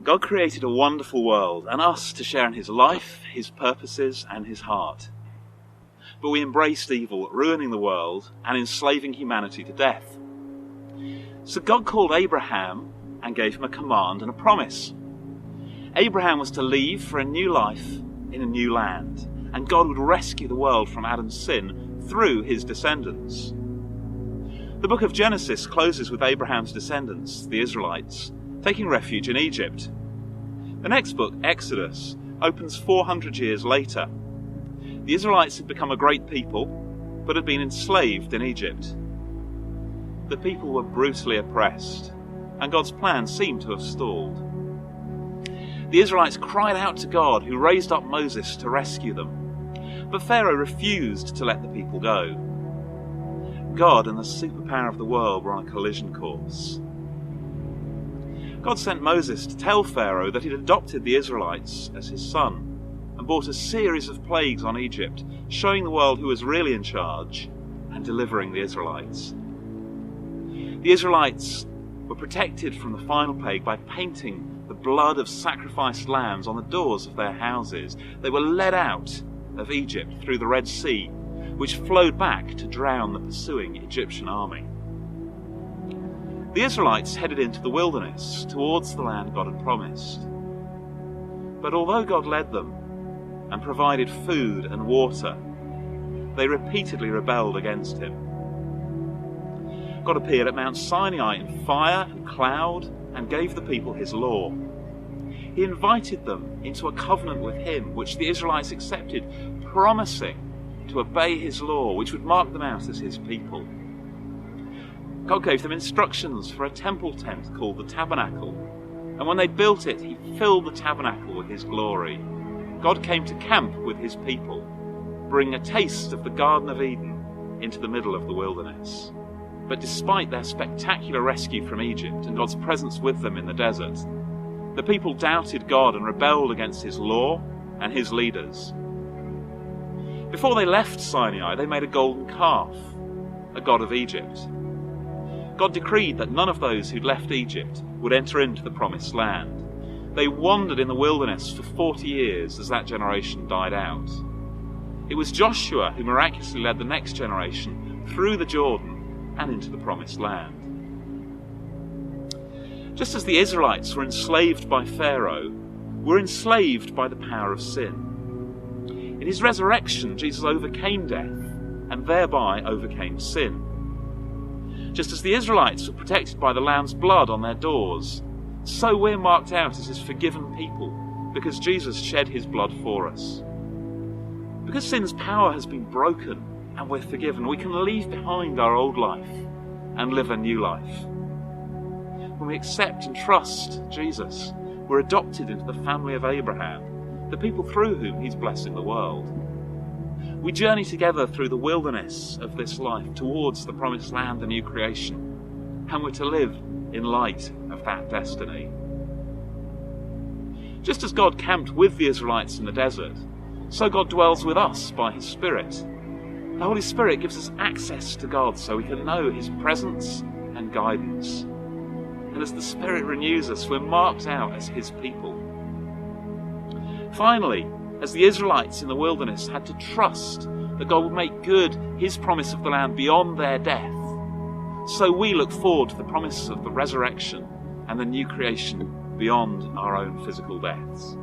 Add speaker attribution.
Speaker 1: God created a wonderful world and us to share in his life, his purposes and his heart. But we embraced evil, ruining the world and enslaving humanity to death. So God called Abraham and gave him a command and a promise. Abraham was to leave for a new life in a new land, and God would rescue the world from Adam's sin through his descendants. The book of Genesis closes with Abraham's descendants, the Israelites, taking refuge in Egypt. The next book, Exodus, opens 400 years later. The Israelites had become a great people, but had been enslaved in Egypt. The people were brutally oppressed, and God's plan seemed to have stalled. The Israelites cried out to God, who raised up Moses to rescue them, but Pharaoh refused to let the people go. God and the superpower of the world were on a collision course. God sent Moses to tell Pharaoh that he'd adopted the Israelites as his son and brought a series of plagues on Egypt, showing the world who was really in charge and delivering the Israelites. The Israelites were protected from the final plague by painting the blood of sacrificed lambs on the doors of their houses. They were led out of Egypt through the Red Sea, which flowed back to drown the pursuing Egyptian army. The Israelites headed into the wilderness towards the land God had promised. But although God led them and provided food and water, they repeatedly rebelled against him. God appeared at Mount Sinai in fire and cloud and gave the people his law. He invited them into a covenant with him, which the Israelites accepted, promising to obey his law, which would mark them out as his people. God gave them instructions for a temple tent called the tabernacle, and when they built it, he filled the tabernacle with his glory. God came to camp with his people, bringing a taste of the Garden of Eden into the middle of the wilderness. But despite their spectacular rescue from Egypt and God's presence with them in the desert, the people doubted God and rebelled against his law and his leaders. Before they left Sinai, they made a golden calf, a god of Egypt. God decreed that none of those who'd left Egypt would enter into the promised land. They wandered in the wilderness for 40 years as that generation died out. It was Joshua who miraculously led the next generation through the Jordan and into the promised land. Just as the Israelites were enslaved by Pharaoh, we're enslaved by the power of sin. In his resurrection, Jesus overcame death and thereby overcame sin. Just as the Israelites were protected by the Lamb's blood on their doors, so we're marked out as his forgiven people because Jesus shed his blood for us. Because sin's power has been broken and we're forgiven, we can leave behind our old life and live a new life. When we accept and trust Jesus, we're adopted into the family of Abraham, the people through whom he's blessing the world. We journey together through the wilderness of this life towards the promised land, the new creation, and we're to live in light of that destiny. Just as God camped with the Israelites in the desert, so God dwells with us by his Spirit. The Holy Spirit gives us access to God so we can know his presence and guidance. And as the Spirit renews us, we're marked out as his people. Finally, as the Israelites in the wilderness had to trust that God would make good his promise of the land beyond their death, so we look forward to the promises of the resurrection and the new creation beyond our own physical deaths.